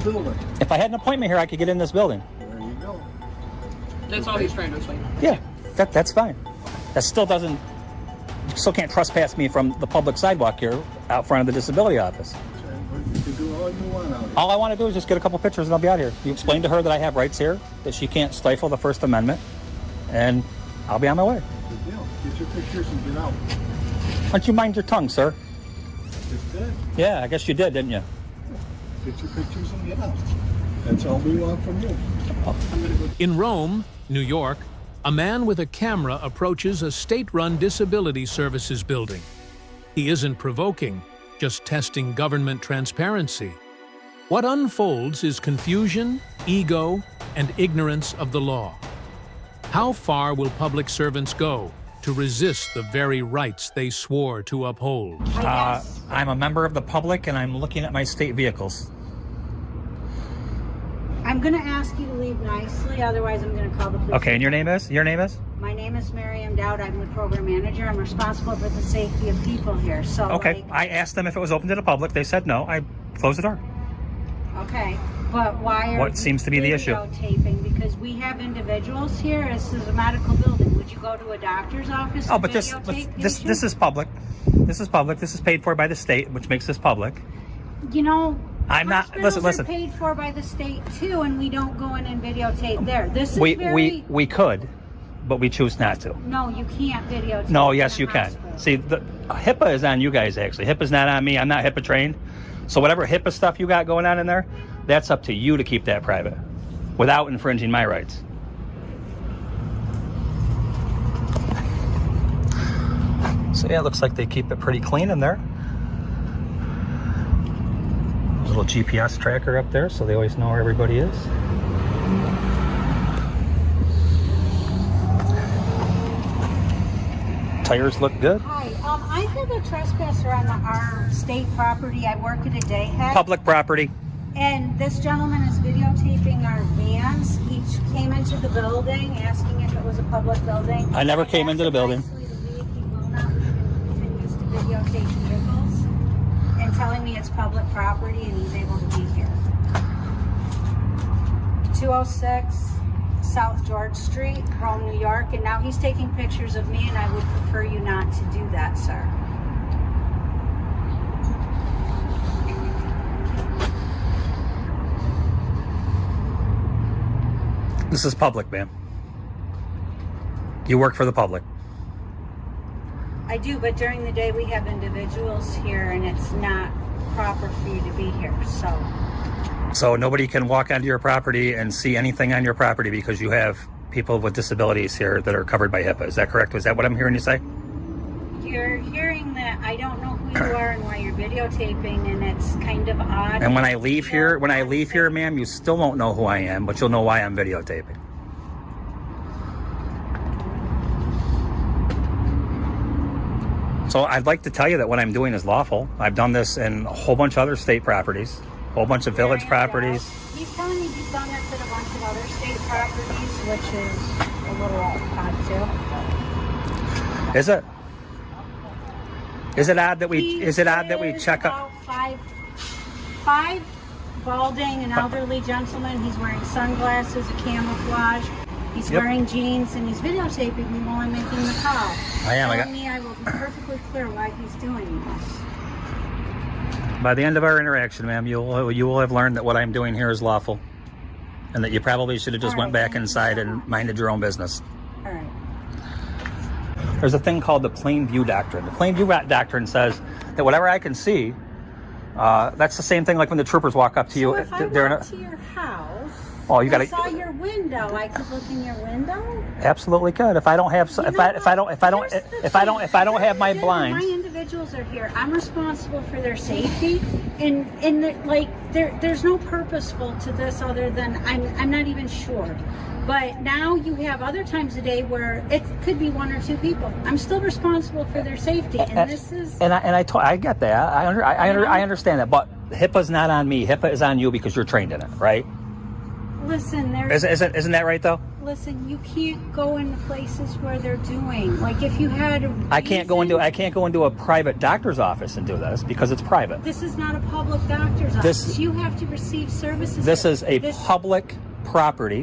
building. If I had an appointment here, I could get in this building. There you go. That's all he's trying to explain. Yeah, that's fine. That still doesn't, you still can't trespass me from the public sidewalk here out front of the disability office. You can do all you want out here. All I want to do is just get a couple pictures and I'll be out here. You explain to her that I have rights here, that she can't stifle the First Amendment, and I'll be on my way. Good deal. Get your pictures and get out. Why don't you mind your tongue, sir? Just did. Yeah, I guess you did, didn't you? Get your pictures and get out. That's all we want from you. I'm gonna go. In Rome, New York, a man with a camera approaches a state-run disability services building. He isn't provoking, just testing government transparency. What unfolds is confusion, ego, and ignorance of the law. How far will public servants go to resist the very rights they swore to uphold? I'm a member of the public and I'm looking at my state vehicles. I'm going to ask you to leave nicely, otherwise I'm going to call the police. Okay, and your name is? Your name is? My name is Miriam Dowd. I'm the program manager. I'm responsible for the safety of people here. So, Okay, I asked them if it was open to the public. They said no. I closed the door. Okay, but why are What seems to be the issue? Videotaping? Because we have individuals here. This is a medical building. Would you go to a doctor's office? Oh, and but this videotape this patients? is public. This is public. This is paid for by the state, which makes this public. You know, I'm not. hospitals Listen. are paid for by the state too, and we don't go in and videotape there. This is We could, but we choose not to. No, you can't videotape. No, in yes, a you can. hospital. See, the HIPAA is on you guys, actually. HIPAA's not on me. I'm not HIPAA trained. So whatever HIPAA stuff you got going on in there, that's up to you to keep that private without infringing my rights. So yeah, it looks like they keep it pretty clean in there. There's a little GPS tracker up there, so they always know where everybody is. Tires look good. Hi, I have a trespasser on our state property. I work at a day head. Public property. And this gentleman is videotaping our vans. He came into the building asking if it was a public building. I never came into the building. Nicely to leave. He will not leave and continues to videotape vehicles and telling me it's public property and he's able to be here. 206 South George Street, Rome, New York, and now he's taking pictures of me and I would prefer you not to do that, sir. This is public, ma'am. You work for the public. I do, but during the day we have individuals here and it's not proper for you to be here, so. So nobody can walk onto your property and see anything on your property because you have people with disabilities here that are covered by HIPAA. Is that correct? Was that what I'm hearing you say? You're hearing that I don't know who you are and why you're videotaping, and it's kind of odd. And when I leave here, ma'am, you still won't know who I am, but you'll know why I'm videotaping. So I'd like to tell you that what I'm doing is lawful. I've done this in a whole bunch of other state properties, a whole bunch of village properties. He's telling me he's done this at a bunch of other state properties, which is a little odd too. Is it? Is it odd that we check up? Five balding and elderly gentlemen. He's wearing sunglasses, a camouflage. He's wearing jeans, and he's videotaping me while I'm making the call. I am. Telling me I will be perfectly clear why he's doing this. By the end of our interaction, ma'am, you will have learned that what I'm doing here is lawful, and that you probably should have just went back inside and minded your own business. All right. There's a thing called the plain view doctrine. The plain view doctrine says that whatever I can see, that's the same thing like when the troopers walk up to you. So if I went to your house, oh, you got I saw your window. I could look in your window. Absolutely could. If I don't have, if I don't have my blinds. My individuals are here. I'm responsible for their safety, and there's no purposeful to this other than I'm not even sure. But now you have other times a day where it could be one or two people. I'm still responsible for their safety, and this is. I get that. I understand that. But HIPAA's not on me. HIPAA is on you because you're trained in it, right? Listen, there's. Isn't that right though? Listen, you can't go into places where they're doing. Like if you had. I can't go into a private doctor's office and do this because it's private. This is not a public doctor's office. You have to receive services. This is a public property,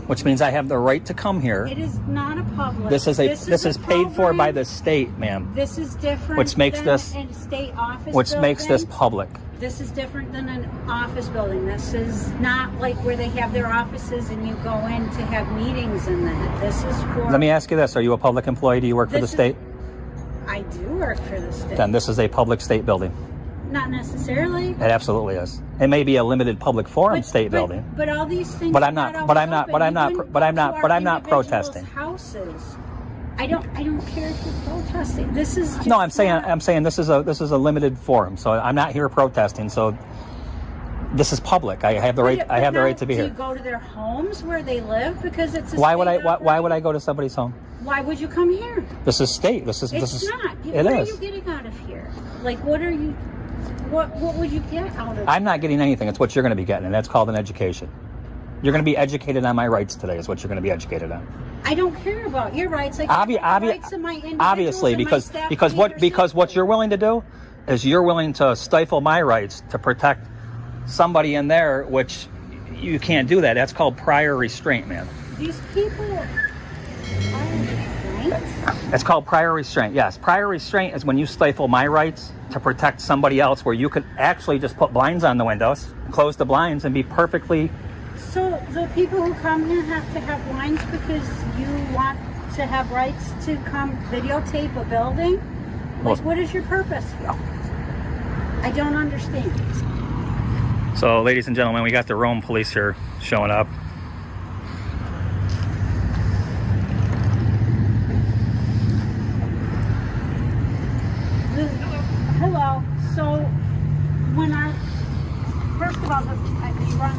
which means I have the right to come here. It is not a public. This is paid for by the state, ma'am. This is different. Which makes than this a state office. which building. makes this public. This is different than an office building. This is not like where they have their offices and you go in to have meetings in that. This is for. Let me ask you this: are you a public employee? Do you work for the state? I do work for the state. Then this is a public state building. Not necessarily. It absolutely is. It may be a limited public forum state building. But all these things. But I'm not protesting. Houses. I don't care if you're protesting. This is. Just No, I'm saying this is a limited forum. So I'm not here protesting. So this is public. I have the right. I have the right to be do here. You go to their homes where they live because it's. Why would I go to somebody's home? Why would you come here? This is state. This is. It's not. What are you getting out of here? Like, what are you? What would you get out of it? I'm not getting anything. It's what you're going to be getting, and that's called an education. You're going to be educated on my rights today. Is what you're going to be educated on. I don't care about your rights. Like rights of my individuals obviously, and my because staff because what you're willing to do is you're willing to stifle my rights to protect somebody in there, which you can't do that. That's called prior restraint, man. These people. It's called prior restraint. Yes, prior restraint is when you stifle my rights to protect somebody else, where you could actually just put blinds on the windows, close the blinds, and be perfectly. So the people who come here have to have blinds because you want to have rights to come videotape a building? Like, what is your purpose? I don't understand. So, ladies and gentlemen, we got the Rome police here showing up. Hello. So, when first of all, we run a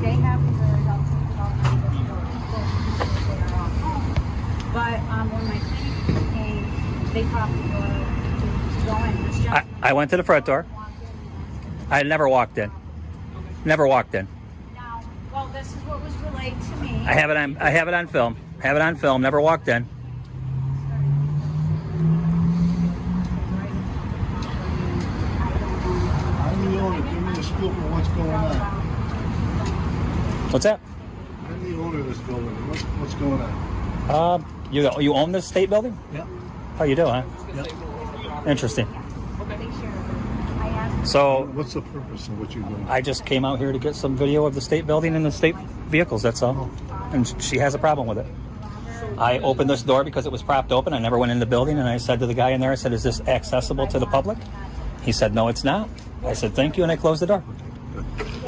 day half of the but when my clinic came, they popped the door to go in. I went to the front door. I never walked in. Never walked in. Now, well, this is what was relayed to me. I have it on film. Have it on film. Never walked in. I'm the owner. Give me a scoop of what's going on. What's that? I'm the owner of this building. What's going on? You own this state building? Yep. Oh, you do, huh? Yep. Interesting. So, What's the purpose of what you're doing? I just came out here to get some video of the state building and the state vehicles, that's all. And she has a problem with it. I opened this door because it was propped open. I never went in the building, and I said to the guy in there, I said, is this accessible to the public? He said, no, it's not. I said, thank you, and I closed the door.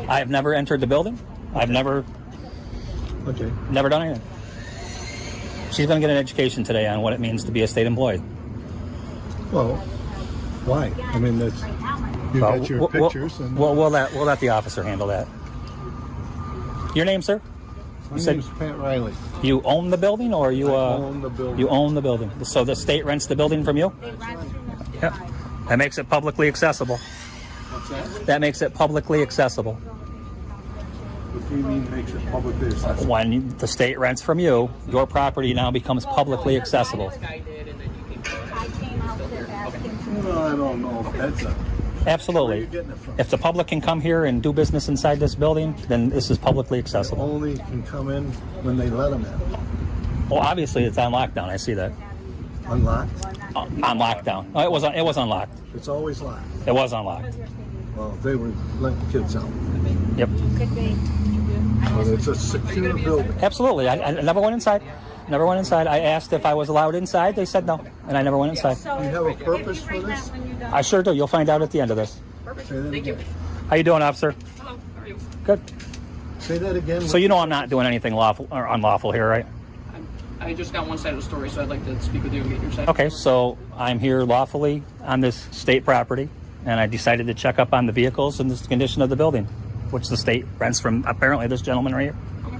I have never entered the building. I've never done anything. She's going to get an education today on what it means to be a state employee. Well, why? I mean, that's you got your pictures. We'll let the officer handle that. Your name, sir? My name's Pat Riley. You own the building, or you own the building. You own the building. So the state rents the building from you? Yeah. That makes it publicly accessible. What's that? That makes it publicly accessible. What do you mean makes it publicly accessible? When the state rents from you, your property now becomes publicly accessible. No, I don't know if that's a... Absolutely. Where are you getting it from? If the public can come here and do business inside this building, then this is publicly accessible. Only can come in when they let them in. Well, obviously it's on lockdown. I see that. Unlocked? On lockdown. Oh, it was unlocked. It's always locked. It was unlocked. Well, they were letting kids out. Yep. Could be. But it's a secure building. Absolutely. I never went inside. Never went inside. I asked if I was allowed inside. They said no, and I never went inside. Do you have a purpose for this? I sure do. You'll find out at the end of this. Say that again. How you doing, officer? Hello, how are you? Good. Say that again. So you know I'm not doing anything lawful or unlawful here, right? I just got one side of the story, so I'd like to speak with you and get your side. Okay, so I'm here lawfully on this state property, and I decided to check up on the vehicles and the condition of the building, which the state rents from apparently this gentleman right here. Okay.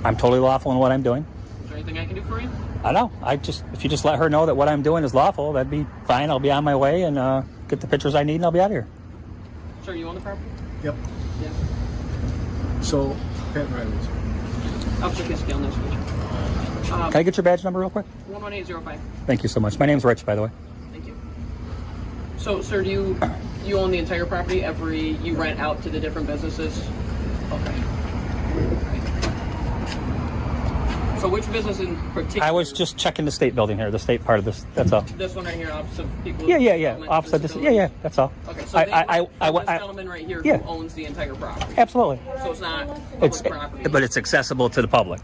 I'm totally lawful in what I'm doing. Is there anything I can do for you? I know. If you just let her know that what I'm doing is lawful, that'd be fine. I'll be on my way and get the pictures I need, and I'll be out of here. Sir, you own the property? Yep. Yeah. So Pat Riley's. I'll check his scale next week. Can I get your badge number real quick? 11805. Thank you so much. My name's Rich, by the way. Thank you. So, sir, do you own the entire property? You rent out to the different businesses? Okay. So which business in particular? I was just checking the state building here, the state part of this. That's all. This one right here, opposite people. Yeah. Opposite this. Yeah. That's all. Okay, so this gentleman right here yeah. who owns the entire property. Absolutely. So it's not public property. But it's accessible to the public.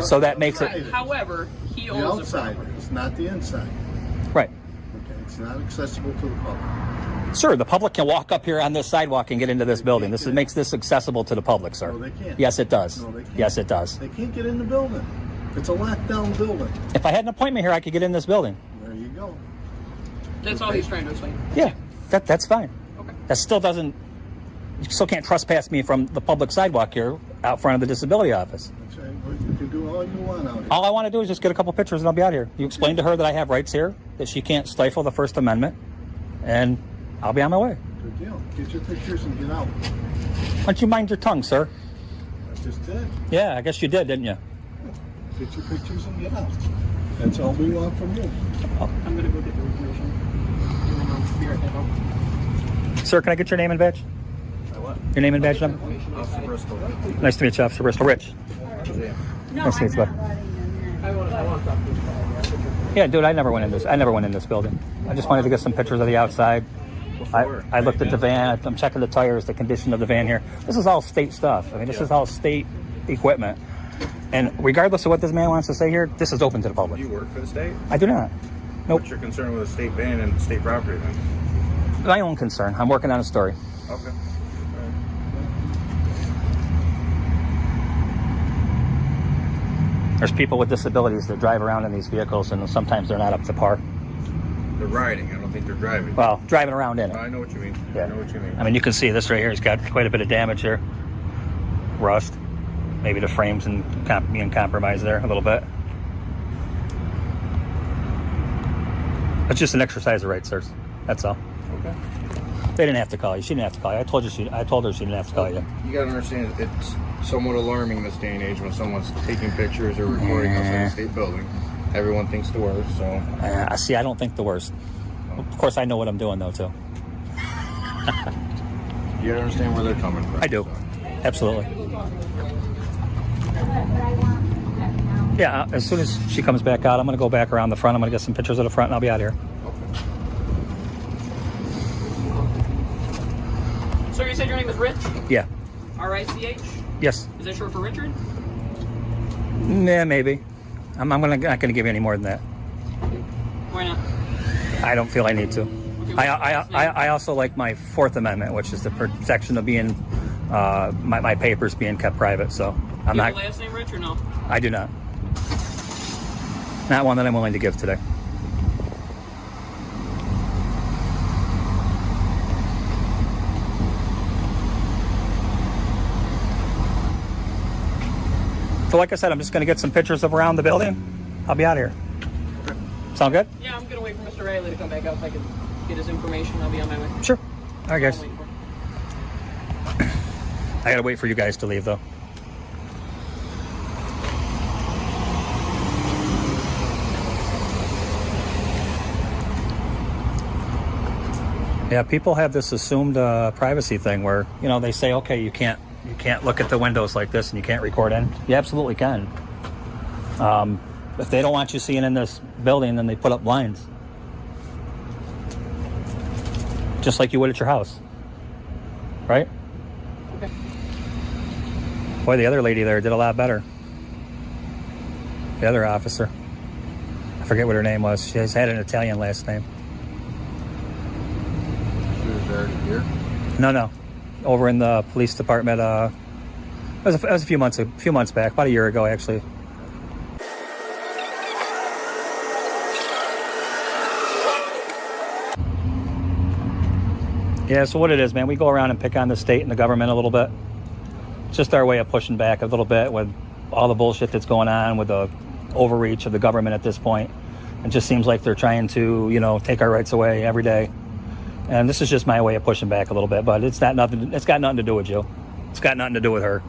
So that makes it. However, he The owns the outside, property. it's not the inside. Right. Okay, it's not accessible to the public. Sir, the public can walk up here on this sidewalk and get into this building. This makes this accessible to the public, sir. No, they can't. Yes, it does. No, they can't. Yes, it does. They can't get in the building. It's a locked down building. If I had an appointment here, I could get in this building. There you go. That's all he's trying to explain. Yeah, that's fine. Okay. That still doesn't. You still can't trespass me from the public sidewalk here out front of the disability office. That's right. You can do all you want out here. All I want to do is just get a couple pictures and I'll be out here. You explain to her that I have rights here, that she can't stifle the First Amendment, and I'll be on my way. Good deal. Get your pictures and get out. Why don't you mind your tongue, sir? I just did. Yeah, I guess you did, didn't you? Get your pictures and get out. That's all we want from you. I'm going to go get the information. Be right back. Sir, can I get your name and badge? What? Your name and badge number? Officer Bristol. Nice to meet you, Officer Bristol. Rich. No, Nice to meet you, bud. I want to talk to this guy. Yeah, dude, I never went in this building. I just wanted to get some pictures of the outside. I looked at the van. I'm checking the tires, the condition of the van here. This is all state stuff. I mean, this is all state equipment. And regardless of what this man wants to say here, this is open to the public. Do you work for the state? I do not. Nope. What's your concern with a state van and state property then? My own concern. I'm working on a story. Okay. There's people with disabilities that drive around in these vehicles, and sometimes they're not up to par. They're riding. I don't think they're driving. Well, driving around in it. I know what you mean. Yeah. I know what you mean. I mean, you can see this right here. It's got quite a bit of damage here. Rust. Maybe the frames and being compromised there a little bit. It's just an exercise of rights, sirs. That's all. Okay. They didn't have to call you. She didn't have to call you. I told her she didn't have to call you. You got to understand, it's somewhat alarming this day and age when someone's taking pictures or recording outside the state building. Everyone thinks the worst, so. See, I don't think the worst. Of course, I know what I'm doing, though, too. You got to understand where they're coming from. I do. So. Absolutely. Yeah, as soon as she comes back out, I'm going to go back around the front. I'm going to get some pictures of the front, and I'll be out of here. So you said your name is Rich? Yeah. R-I-C-H? Yes. Is that short for Richard? Yeah, maybe. I'm not going to give you any more than that. Why not? I don't feel I need to. Okay, I also like my Fourth Amendment, which is the protection of being my papers being kept private. So I'm you not. have a last name, Rich, or no? I do not. Not one that I'm willing to give today. So like I said, I'm just going to get some pictures of around the building. I'll be out of here. Okay. Sound good? Yeah, I'm gonna wait for Mr. Riley to come back out if I can get his information. I'll be on my way. Sure. All right, guys. I'm waiting for him. I got to wait for you guys to leave, though. Yeah, people have this assumed privacy thing where, you know, they say, okay, you can't look at the windows like this and you can't record in. You absolutely can. If they don't want you seeing in this building, then they put up blinds. Just like you would at your house. Right? Okay. Boy, the other lady there did a lot better. The other officer. I forget what her name was. She had an Italian last name. She was already here? No. Over in the police department. It was a few months back, about a year ago, actually. Yeah, so what it is, man, we go around and pick on the state and the government a little bit. It's just our way of pushing back a little bit with all the bullshit that's going on with the overreach of the government at this point. It just seems like they're trying to, you know, take our rights away every day. And this is just my way of pushing back a little bit, but it's got nothing to do with you. It's got nothing to do with her.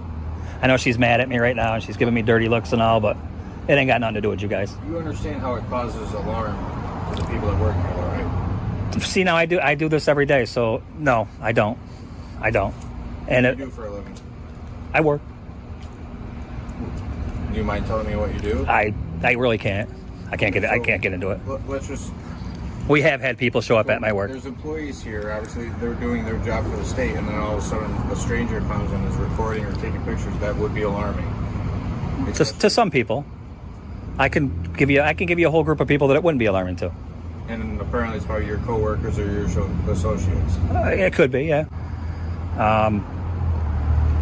I know she's mad at me right now and she's giving me dirty looks and all, but it ain't got nothing to do with you guys. You understand how it causes alarm for the people that work here, though, right? See, now I do this every day, so no, I don't. And What do you do for a living? I work. Do you mind telling me what you do? I really can't. I can't get into it. Let's just. We have had people show up at my work. There's employees here. Obviously, they're doing their job for the state, and then all of a sudden, a stranger comes and is recording or taking pictures. That would be alarming. To some people, I can give you a whole group of people that it wouldn't be alarming to. And apparently, it's probably your coworkers or your associates. It could be, yeah.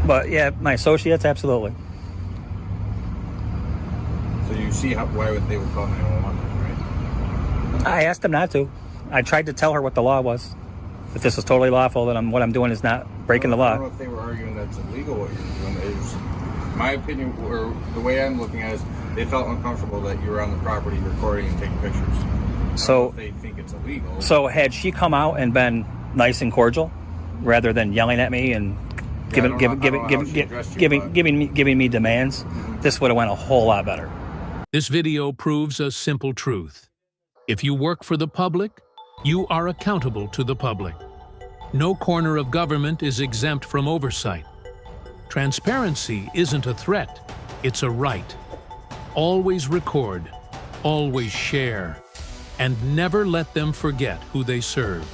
But yeah, my associates, absolutely. So you see why they would call 911, right? I asked them not to. I tried to tell her what the law was. If this is totally lawful, then what I'm doing is not breaking the I law. don't know if they were arguing that's illegal what you're doing. My opinion, or the way I'm looking at it, is they felt uncomfortable that you were on the property recording and taking pictures. So they think it's illegal. So had she come out and been nice and cordial, rather than yelling at me and giving me demands, this would have went a whole lot better. This video proves a simple truth. If you work for the public, you are accountable to the public. No corner of government is exempt from oversight. Transparency isn't a threat, it's a right. Always record, always share, and never let them forget who they serve.